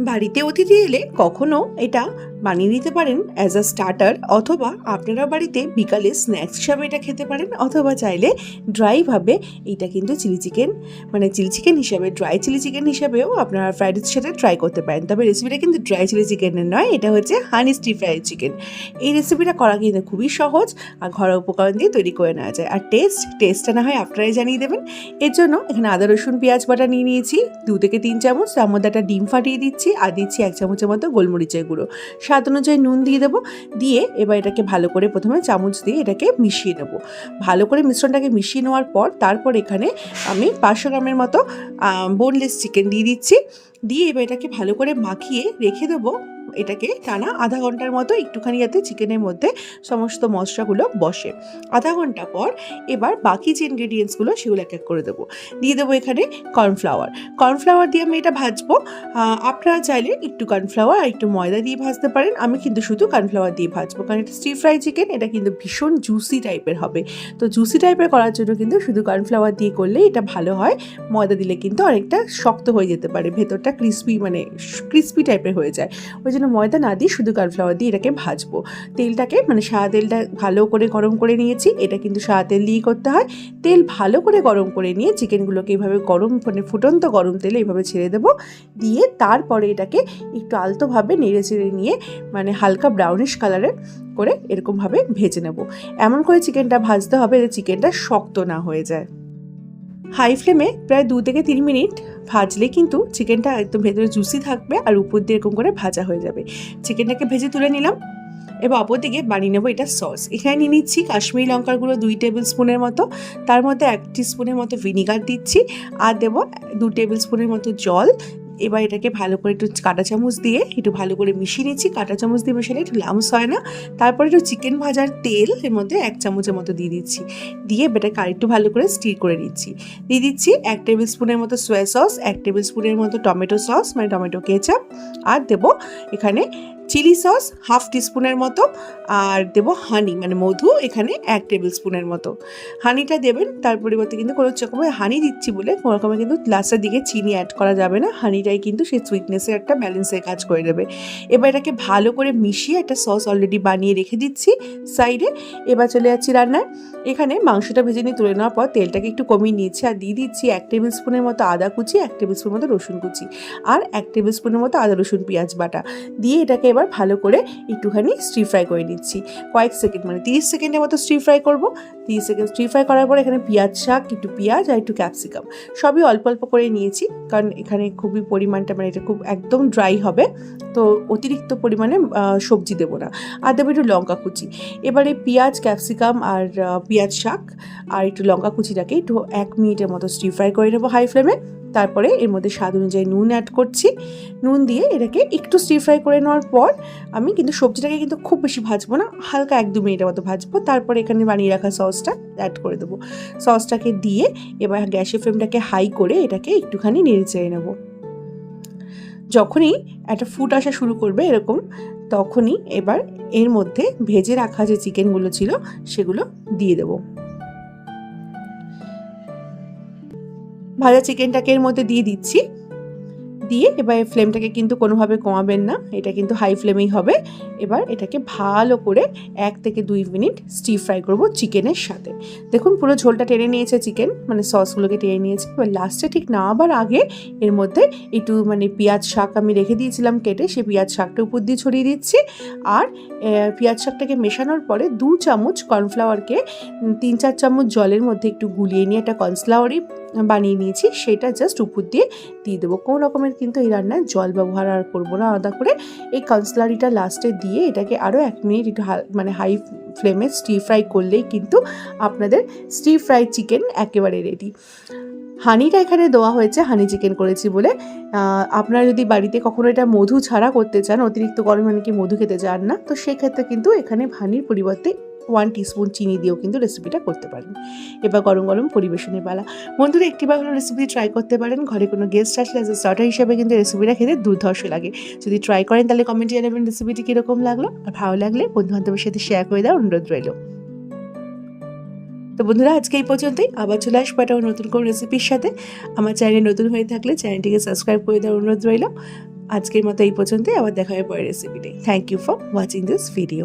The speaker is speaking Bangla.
বাড়িতে অতিথি এলে কখনো এটা বানিয়ে নিতে পারেন অ্যাজ আ স্টার্টার, অথবা আপনারা বাড়িতে বিকালে স্ন্যাক্স হিসাবে এটা খেতে পারেন, অথবা চাইলে ড্রাইভাবে এটা কিন্তু চিলি চিকেন চিলি চিকেন হিসাবে, ড্রাই চিলি চিকেন হিসাবেও আপনারা ফ্রাইড রাইসের সাথে ট্রাই করতে পারেন। তবে রেসিপিটা কিন্তু ড্রাই চিলি চিকেনের নয়, এটা হচ্ছে হানি স্টির ফ্রাইড চিকেন। এই রেসিপিটা করা কিন্তু খুবই সহজ আর ঘরোয়া উপকরণ দিয়ে তৈরি করে নেওয়া যায়। আর টেস্টটা না হয় আপনারাই জানিয়ে দেবেন। এর জন্য এখানে আদা রসুন পেঁয়াজ বাটা নিয়ে নিয়েছি 2 থেকে 3 চামচ, তার মধ্যে একটা ডিম ফাটিয়ে দিচ্ছি আর দিচ্ছি 1 চামচের মতো গোলমরিচের গুঁড়ো, স্বাদ অনুযায়ী নুন দিয়ে দেবো। দিয়ে এবার এটাকে ভালো করে প্রথমে চামচ দিয়ে এটাকে মিশিয়ে দেবো। ভালো করে মিশ্রণটাকে মিশিয়ে নেওয়ার পর তারপর এখানে আমি 500 গ্রামের মতো বোনলেস চিকেন দিয়ে দিচ্ছি। দিয়ে এবার এটাকে ভালো করে মাখিয়ে রেখে দেবো এটাকে টানা আধা ঘন্টার মতো, একটুখানি যাতে চিকেনের মধ্যে সমস্ত মশলাগুলো বসে। আধা ঘন্টা পর এবার বাকি যে ইনগ্রেডিয়েন্টসগুলো সেগুলো এক এক করে দেবো। দিয়ে দেবো এখানে কর্নফ্লাওয়ার দিয়ে আমি এটা ভাজবো। আপনারা চাইলে একটু কর্নফ্লাওয়ার আর একটু ময়দা দিয়ে ভাজতে পারেন, আমি কিন্তু শুধু কর্নফ্লাওয়ার দিয়ে ভাজবো, কারণ এটা স্টির ফ্রাই চিকেন, এটা কিন্তু ভীষণ জুসি টাইপের হবে। তো জুসি টাইপের করার জন্য কিন্তু শুধু কর্নফ্লাওয়ার দিয়ে করলে এটা ভালো হয়। ময়দা দিলে কিন্তু অনেকটা শক্ত হয়ে যেতে পারে, ভেতরটা ক্রিস্পি টাইপের হয়ে যায়। ওই জন্য ময়দা না দিয়ে শুধু কর্নফ্লাওয়ার দিয়ে এটাকে ভাজবো। তেলটাকে সাদা তেলটা ভালো করে গরম করে নিয়েছি, এটা কিন্তু সাদা তেল দিয়েই করতে হয়। তেল ভালো করে গরম করে নিয়ে চিকেনগুলোকে এইভাবে ফুটন্ত গরম তেলে এইভাবে ছেড়ে দেবো। দিয়ে তারপরে এটাকে একটু আলতোভাবে নেড়ে চেড়ে নিয়ে হালকা ব্রাউনিশ কালারের করে এরকমভাবে ভেজে নেব। এমন করে চিকেনটা ভাজতে হবে যে চিকেনটা শক্ত না হয়ে যায়। হাই ফ্লেমে প্রায় 2 থেকে 3 মিনিট ভাজলে কিন্তু চিকেনটা একদম ভেতরে জুসি থাকবে আর উপর দিয়ে এরকম করে ভাজা হয়ে যাবে। চিকেনটাকে ভেজে তুলে নিলাম। এবার অপর দিকে বানিয়ে নেবো এটা সস। এখানে নিয়ে নিচ্ছি কাশ্মীরি লঙ্কার গুঁড়ো 2 টেবিল স্পুনের মতো, তার মধ্যে 1 টিস্পুনের মতো ভিনিগার দিচ্ছি আর দেবো 2 টেবিল স্পুনের মতো জল। এবার এটাকে ভালো করে একটু কাঁটা চামচ দিয়ে একটু ভালো করে মিশিয়ে নিচ্ছি। কাঁটা চামচ দিয়ে মেশালে একটু লামস হয় না। তারপরে একটু চিকেন ভাজার তেল এর মধ্যে 1 চামচের মতো দিয়ে দিচ্ছি। দিয়ে এটাকে আরেকটু ভালো করে স্টির করে নিচ্ছি। দিয়ে দিচ্ছি 1 টেবিল স্পুনের মতো সোয়া সস, 1 টেবিল স্পুনের মতো টমেটো সস টমেটো কেচাপ, আর দেবো এখানে চিলি সস 1/2 টিস্পুনের মতো, আর দেবো হানি মধু এখানে 1 টেবিল স্পুনের মতো। হানিটা দেবেন, তার পরিবর্তে কিন্তু কোনো রকমের হানি দিচ্ছি বলে কোনো রকমের কিন্তু লাস্টের দিকে চিনি অ্যাড করা যাবে না। হানিটাই কিন্তু সেই সুইটনেসের একটা ব্যালেন্সের কাজ করে দেবে। এবার এটাকে ভালো করে মিশিয়ে একটা সস অলরেডি বানিয়ে রেখে দিচ্ছি সাইডে। এবার চলে যাচ্ছি রান্নায়। এখানে মাংসটা ভেজে নিয়ে তুলে নেওয়ার পর তেলটাকে একটু কমিয়ে নিয়েছি আর দিয়ে দিচ্ছি 1 টেবিল স্পুনের মতো আদা কুচি, 1 টেবিল স্পুনের মতো রসুন কুচি আর 1 টেবিল স্পুনের মতো আদা রসুন পেঁয়াজ বাটা দিয়ে এটাকে এবার ভালো করে একটুখানি স্টির ফ্রাই করে নিচ্ছি। কয়েক সেকেন্ড 30 সেকেন্ডের মতো স্টির ফ্রাই করবো। 30 সেকেন্ড স্টির ফ্রাই করার পর এখানে একটু পেঁয়াজ আর একটু ক্যাপসিকাম সবই অল্প অল্প করে নিয়েছি, কারণ এখানে খুবই পরিমাণটা এটা খুব একদম ড্রাই হবে, তো অতিরিক্ত পরিমাণে সবজি দেবো না। আর দেবো একটু লঙ্কা কুচি। এবার এই পেঁয়াজ ক্যাপসিকাম আর পেঁয়াজ শাক আর একটু লঙ্কা কুচিটাকে একটু 1 মিনিটের মতো স্টির ফ্রাই করে নেবো হাই ফ্লেমে। তারপরে এর মধ্যে স্বাদ অনুযায়ী নুন অ্যাড করছি। নুন দিয়ে এটাকে একটু স্টির ফ্রাই করে নেওয়ার পর আমি কিন্তু সবজিটাকে কিন্তু খুব বেশি ভাজবো না, হালকা 1-2 মিনিটের মতো ভাজবো। তারপরে এখানে বানিয়ে রাখা সসটা অ্যাড করে দেবো। সসটাকে দিয়ে এবার গ্যাসের ফ্লেমটাকে হাই করে এটাকে একটুখানি নেড়ে চেড়ে নেবো। যখনই একটা ফুট আসা শুরু করবে এরকম, তখনই এবার এর মধ্যে ভেজে রাখা যে চিকেনগুলো ছিল সেগুলো দিয়ে দেবো। ভাজা চিকেনটাকে এর মধ্যে দিয়ে দিচ্ছি। দিয়ে এবার ফ্লেমটাকে কিন্তু কোনোভাবে কমাবেন না, এটা কিন্তু হাই ফ্লেমেই হবে। এবার এটাকে ভালো করে 1 থেকে 2 মিনিট স্টির ফ্রাই করবো চিকেনের সাথে। দেখুন পুরো ঝোলটা টেনে নিয়েছে চিকেন, সসগুলোকে টেনে নিয়েছে। এবার লাস্টে ঠিক নামাবার আগে এর মধ্যে একটু পেঁয়াজ শাক আমি রেখে দিয়েছিলাম কেটে, সেই পেঁয়াজ শাকটা উপর দিয়ে ছড়িয়ে দিচ্ছি। আর পেঁয়াজ শাকটাকে মেশানোর পরে 2 চামচ কর্নফ্লাওয়ারকে 3-4 চামচ জলের মধ্যে একটু গুলিয়ে নিয়ে একটা কর্নফ্লাওয়ারই বানিয়ে নিয়েছি, সেটা জাস্ট উপর দিয়ে দেবো। কোনো রকমের কিন্তু এই রান্নায় জল ব্যবহার আর করবো না আলাদা করে। এই কর্নফ্লাওয়ারটা লাস্টে দিয়ে এটাকে আরও 1 মিনিট একটু হাই ফ্লেমে স্টির ফ্রাই করলেই কিন্তু আপনাদের স্টির ফ্রাই চিকেন একেবারে রেডি। হানিটা এখানে দেওয়া হয়েছে, হানি চিকেন করেছি বলে। আপনারা যদি বাড়িতে কখনো এটা মধু ছাড়া করতে চান, অতিরিক্ত গরমে অনেকে মধু খেতে চান না, তো সেক্ষেত্রে কিন্তু এখানে হানির পরিবর্তে 1 টিস্পুন চিনি দিয়েও কিন্তু রেসিপিটা করতে পারেন। এবার গরম গরম পরিবেশনের বেলা। বন্ধুরা একটিবার হলো রেসিপি ট্রাই করতে পারেন। ঘরে কোনো গেস্ট আসলে অ্যাজ এ স্টার্টার হিসেবে কিন্তু রেসিপিটা খেতে দুর্ধর্ষ লাগে। যদি ট্রাই করেন তাহলে কমেন্টে জানাবেন রেসিপিটি কীরকম লাগলো, আর ভালো লাগলে বন্ধুবান্ধবের সাথে শেয়ার করে দেওয়ার অনুরোধ রইল। তো বন্ধুরা আজকে এই পর্যন্তই, আবার চলে আসবো একটা নতুন কোনো রেসিপির সাথে। আমার চ্যানেল নতুন হয়ে থাকলে চ্যানেলটিকে সাবস্ক্রাইব করে দেওয়ার অনুরোধ রইল। আজকের মতো এই পর্যন্তই, আবার দেখা হবে পরের রেসিপিতে। Thank you for watching this video.